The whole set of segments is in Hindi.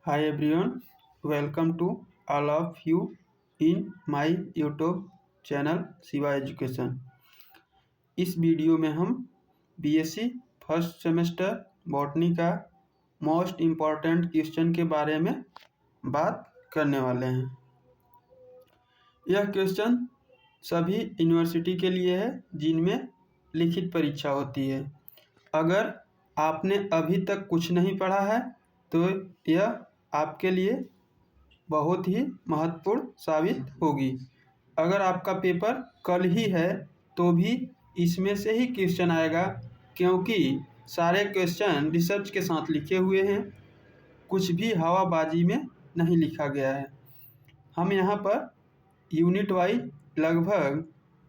Hi everyone, welcome to all of you in my YouTube channel Shiva education. इस वीडियो में हम बीएससी फर्स्ट सेमेस्टर बॉटनी का मोस्ट इम्पॉर्टेंट क्वेश्चन के बारे में बात करने वाले हैं। यह क्वेश्चन सभी यूनिवर्सिटी के लिए है जिनमें लिखित परीक्षा होती है। अगर आपने अभी तक कुछ नहीं पढ़ा है तो यह आपके लिए बहुत ही महत्वपूर्ण साबित होगी। अगर आपका पेपर कल ही है तो भी इसमें से ही क्वेश्चन आएगा, क्योंकि सारे क्वेश्चन रिसर्च के साथ लिखे हुए हैं, कुछ भी हवाबाजी में नहीं लिखा गया है। हम यहाँ पर यूनिट वाइज लगभग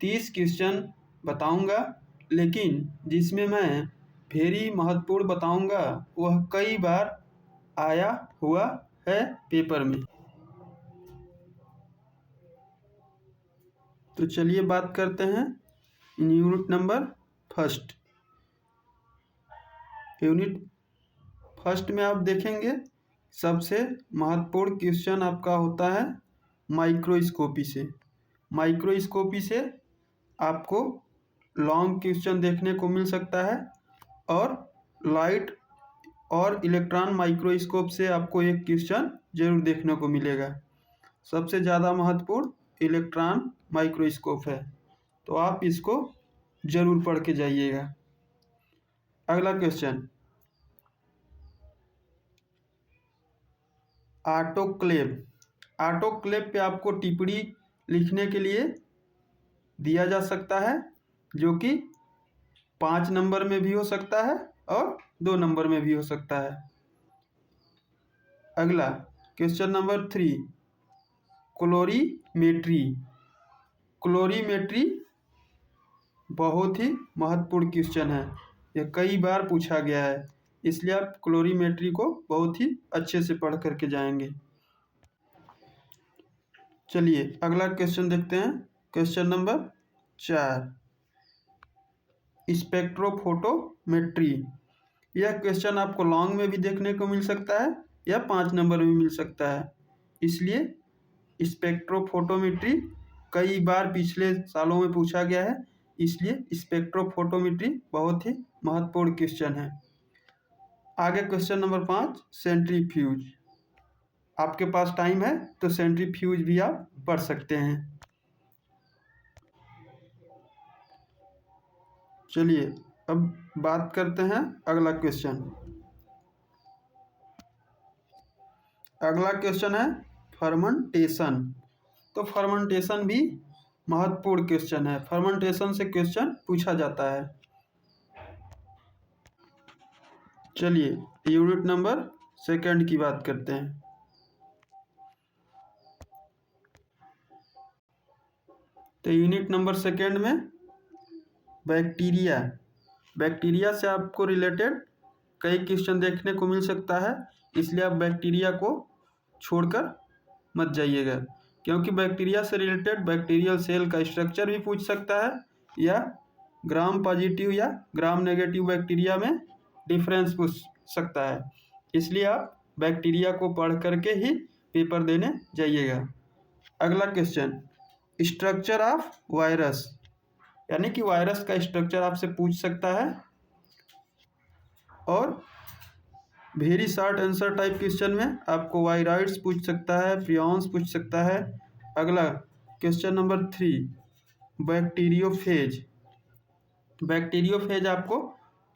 30 क्वेश्चन बताऊँगा, लेकिन जिसमें मैं वेरी महत्वपूर्ण बताऊँगा वह कई बार आया हुआ है पेपर में। तो चलिए बात करते हैं unit number first. Unit first में आप देखेंगे सबसे महत्वपूर्ण क्वेश्चन आपका होता है माइक्रोस्कोपी से। माइक्रोस्कोपी से आपको लॉन्ग क्वेश्चन देखने को मिल सकता है और लाइट और इलेक्ट्रॉन माइक्रोस्कोप से आपको एक क्वेश्चन जरूर देखने को मिलेगा। सबसे ज़्यादा महत्वपूर्ण इलेक्ट्रॉन माइक्रोस्कोप है, तो आप इसको जरूर पढ़ के जाइएगा। अगला क्वेश्चन, ऑटोक्लेव। ऑटोक्लेव पे आपको टिप्पणी लिखने के लिए दिया जा सकता है, जो कि 5 नंबर में भी हो सकता है और 2 नंबर में भी हो सकता है। अगला क्वेश्चन नंबर 3, क्लोरीमेट्री। क्लोरीमेट्री बहुत ही महत्वपूर्ण क्वेश्चन है, यह कई बार पूछा गया है, इसलिए आप क्लोरीमेट्री को बहुत ही अच्छे से पढ़ करके जाएंगे। चलिए अगला क्वेश्चन देखते हैं। Question number 4, spectrophotometry. यह क्वेश्चन आपको लॉन्ग में भी देखने को मिल सकता है या 5 नंबर में मिल सकता है, इसलिए स्पेक्ट्रोफोटोमेट्री कई बार पिछले सालों में पूछा गया है, इसलिए स्पेक्ट्रोफोटोमेट्री बहुत ही महत्वपूर्ण क्वेश्चन है। आगे क्वेश्चन नंबर 5, सेंट्रीफ्यूज। आपके पास टाइम है तो सेंट्रीफ्यूज भी आप पढ़ सकते हैं। चलिए अब बात करते हैं अगला क्वेश्चन। अगला क्वेश्चन है फर्मेंटेशन। तो फर्मेंटेशन भी महत्वपूर्ण क्वेश्चन है, फर्मेंटेशन से क्वेश्चन पूछा जाता है। चलिए यूनिट नंबर 2 की बात करते हैं। तो यूनिट नंबर 2 में बैक्टीरिया से आपको रिलेटेड कई क्वेश्चन देखने को मिल सकता है, इसलिए आप बैक्टीरिया को छोड़कर मत जाइएगा, क्योंकि बैक्टीरिया से रिलेटेड बैक्टीरियल सेल का स्ट्रक्चर भी पूछ सकता है या ग्राम पॉजिटिव या ग्राम नेगेटिव बैक्टीरिया में डिफरेंस पूछ सकता है, इसलिए आप बैक्टीरिया को पढ़ करके ही पेपर देने जाइएगा। अगला क्वेश्चन, स्ट्रक्चर ऑफ वायरस, यानी कि वायरस का स्ट्रक्चर आपसे पूछ सकता है और very short answer type question में आपको वायरॉइड्स पूछ सकता है, प्रियॉन्स पूछ सकता है। अगला क्वेश्चन नंबर 3, बैक्टीरियोफेज। बैक्टीरियोफेज आपको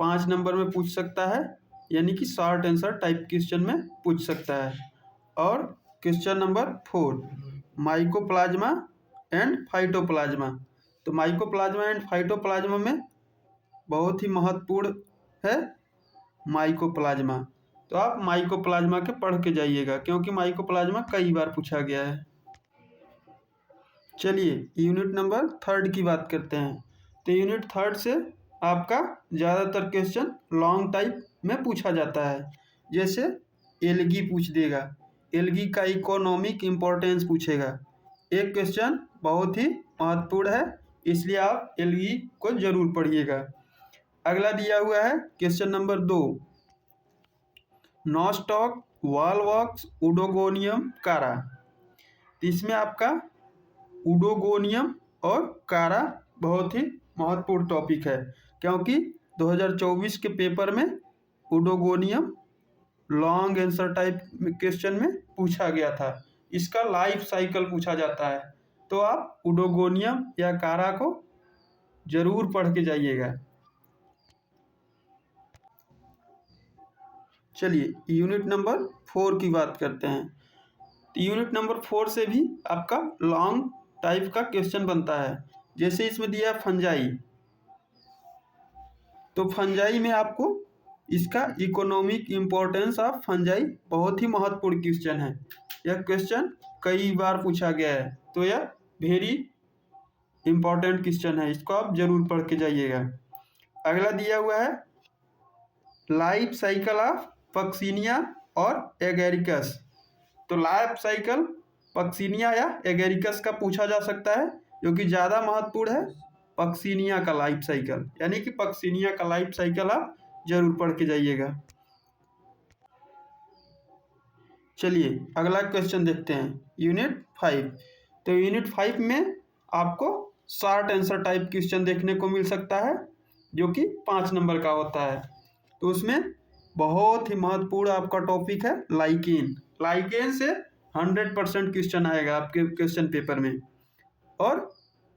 5 नंबर में पूछ सकता है, यानी कि शॉर्ट आंसर टाइप क्वेश्चन में पूछ सकता है। और question number 4, mycoplasma and phytoplasma. तो माइकोप्लाज्मा एंड फाइटोप्लाज्मा में बहुत ही महत्वपूर्ण है माइकोप्लाज्मा, तो आप माइकोप्लाज्मा के पढ़ के जाइएगा, क्योंकि माइकोप्लाज्मा कई बार पूछा गया है। चलिए यूनिट नंबर 3 की बात करते हैं। तो यूनिट 3 से आपका ज़्यादातर क्वेश्चन लॉन्ग टाइप में पूछा जाता है, जैसे एल्गी पूछ देगा, एल्गी का इकोनॉमिक इम्पोर्टेंस पूछेगा। एक क्वेश्चन बहुत ही महत्वपूर्ण है, इसलिए आप एल्गी को जरूर पढ़िएगा। अगला दिया हुआ है question number 2, nostoc, Volvox, oedogonium, कारा। तो इसमें आपका उडोगोनियम और कारा बहुत ही महत्वपूर्ण टॉपिक है, क्योंकि 2024 के पेपर में oedogonium long answer type question में पूछा गया था। इसका लाइफ साइकिल पूछा जाता है, तो आप उडोगोनियम या कारा को जरूर पढ़ के जाइएगा। चलिए यूनिट नंबर 4 की बात करते हैं। तो यूनिट नंबर 4 से भी आपका लॉन्ग टाइप का क्वेश्चन बनता है। जैसे इसमें दिया फंजाई, तो फंजाई में आपको इसका इकोनॉमिक इम्पोर्टेंस ऑफ फंजाई बहुत ही महत्वपूर्ण क्वेश्चन है। यह क्वेश्चन कई बार पूछा गया है, तो यह वेरी इम्पोर्टेंट क्वेश्चन है, इसको आप जरूर पढ़ के जाइएगा। अगला दिया हुआ है लाइफ साइकिल ऑफ पक्सिनिया और एगेरिकस। तो लाइफ साइकिल पक्सिनिया या एगेरिकस का पूछा जा सकता है, जो कि ज़्यादा महत्वपूर्ण है पक्सिनिया का लाइफ साइकिल, यानी कि पक्सिनिया का लाइफ साइकिल आप जरूर पढ़ के जाइएगा। चलिए अगला क्वेश्चन देखते हैं, यूनिट 5। तो यूनिट 5 में आपको शॉर्ट आंसर टाइप क्वेश्चन देखने को मिल सकता है, जो कि 5 नंबर का होता है। तो उसमें बहुत ही महत्वपूर्ण आपका टॉपिक है लाइकेन। लाइकेन से 100% क्वेश्चन आएगा आपके क्वेश्चन पेपर में। और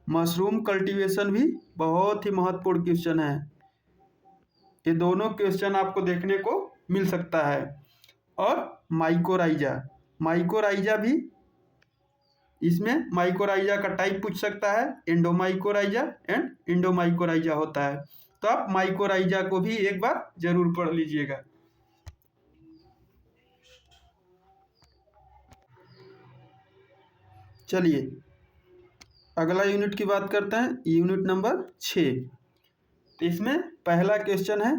मशरूम कल्टीवेशन भी बहुत ही महत्वपूर्ण क्वेश्चन है। ये दोनों क्वेश्चन आपको देखने को मिल सकता है। और माइकोराइजा, माइकोराइजा भी, इसमें माइकोराइजा का टाइप पूछ सकता है, एंडोमाइकोराइजा एंड इंडोमाइकोराइजा होता है। तो आप माइकोराइजा को भी एक बार जरूर पढ़ लीजिएगा। चलिए अगला यूनिट की बात करते हैं, यूनिट नंबर 6। तो इसमें पहला क्वेश्चन है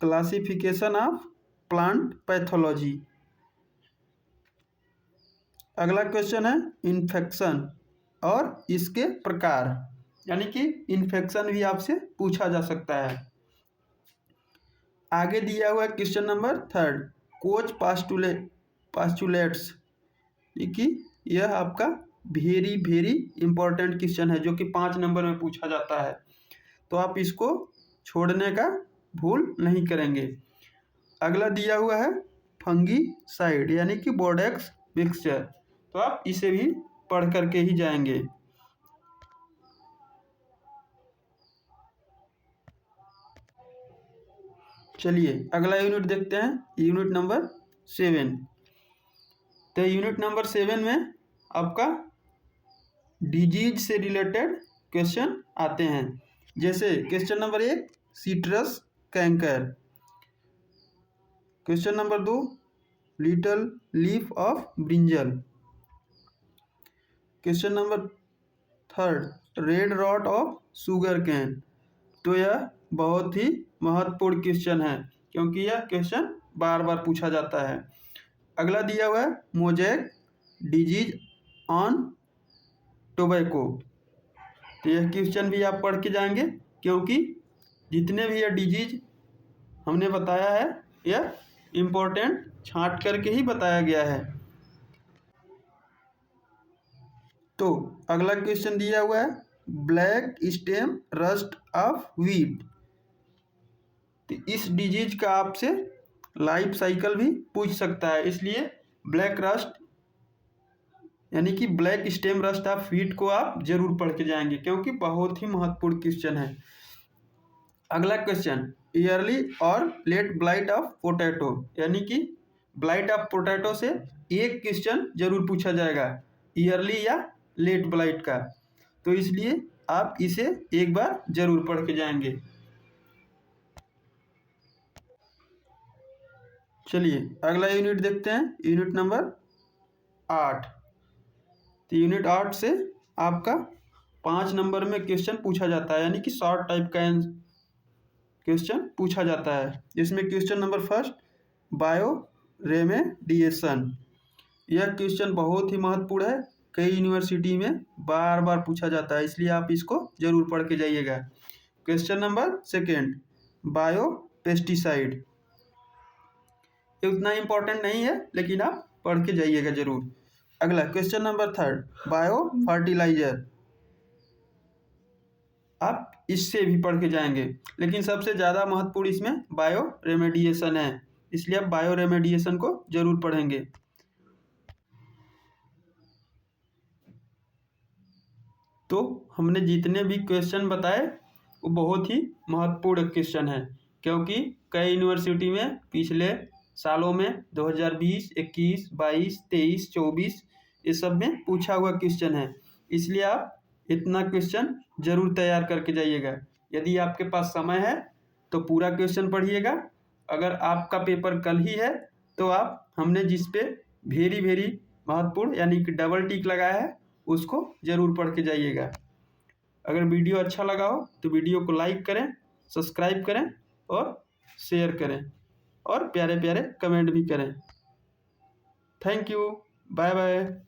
क्लासिफिकेशन ऑफ प्लांट पैथोलॉजी। अगला क्वेश्चन है इन्फेक्शन और इसके प्रकार, यानी कि इन्फेक्शन भी आपसे पूछा जा सकता है। आगे दिया हुआ क्वेश्चन नंबर 3, कोच पास्टुलेट्स, कि यह आपका वेरी इंपॉर्टेंट क्वेश्चन है, जो कि 5 नंबर में पूछा जाता है। तो आप इसको छोड़ने का भूल नहीं करेंगे। अगला दिया हुआ है फंगीसाइड, यानी कि बोर्डेक्स मिक्सचर, तो आप इसे भी पढ़ करके ही जाएंगे। चलिए अगला यूनिट देखते हैं, यूनिट नंबर 7। तो यूनिट नंबर 7 में आपका डिजीज से रिलेटेड क्वेश्चन आते हैं। जैसे question number 1 citrus canker, question number 2 little leaf of brinjal, question number 3 red rot of sugarcane. तो यह बहुत ही महत्वपूर्ण क्वेश्चन है, क्योंकि यह क्वेश्चन बार बार पूछा जाता है। अगला दिया हुआ है मोज़ेक डिजीज ऑन टोबैको। तो यह क्वेश्चन भी आप पढ़ के जाएंगे, क्योंकि जितने भी यह डिजीज हमने बताया है, यह इम्पोर्टेंट छांट करके ही बताया गया है। तो अगला क्वेश्चन दिया हुआ है black stem rust of wheat. तो इस डिजीज का आपसे लाइफ साइकिल भी पूछ सकता है, इसलिए ब्लैक रस्ट यानी कि black stem rust of wheat को आप जरूर पढ़ के जाएंगे, क्योंकि बहुत ही महत्वपूर्ण क्वेश्चन है। अगला क्वेश्चन ईयरली और लेट ब्लाइट ऑफ पोटैटो, यानी कि ब्लाइट ऑफ पोटैटो से एक क्वेश्चन जरूर पूछा जाएगा, ईयरली या लेट ब्लाइट का। तो इसलिए आप इसे एक बार जरूर पढ़ के जाएंगे। चलिए अगला यूनिट देखते हैं, यूनिट नंबर 8। तो यूनिट 8 से आपका 5 नंबर में क्वेश्चन पूछा जाता है, यानी कि शॉर्ट टाइप का क्वेश्चन पूछा जाता है। इसमें क्वेश्चन नंबर 1 बायो रेमेडिएशन। यह क्वेश्चन बहुत ही महत्वपूर्ण है, कई यूनिवर्सिटी में बार बार पूछा जाता है, इसलिए आप इसको जरूर पढ़ के जाइएगा। Question number 2 bio pesticide. ये उतना इम्पोर्टेंट नहीं है, लेकिन आप पढ़ के जाइएगा जरूर। अगला क्वेश्चन नंबर 3, बायो फर्टिलाइजर। आप इससे भी पढ़ के जाएंगे, लेकिन सबसे ज़्यादा महत्वपूर्ण इसमें बायो रेमेडिएशन है, इसलिए आप बायो रेमेडिएशन को जरूर पढ़ेंगे। तो हमने जितने भी क्वेश्चन बताए वो बहुत ही महत्वपूर्ण क्वेश्चन है, क्योंकि कई यूनिवर्सिटी में पिछले सालों में 2020, 21, 22, 23, 24 ये सब में पूछा हुआ क्वेश्चन है, इसलिए आप इतना क्वेश्चन जरूर तैयार करके जाइएगा। यदि आपके पास समय है तो पूरा क्वेश्चन पढ़िएगा। अगर आपका पेपर कल ही है तो आप हमने जिस पे वेरी महत्वपूर्ण यानी कि डबल टिक लगाया है उसको जरूर पढ़ के जाइएगा। अगर वीडियो अच्छा लगा हो तो वीडियो को लाइक करें, सब्सक्राइब करें और शेयर करें और प्यारे प्यारे कमेंट भी करें। Thank you, bye bye.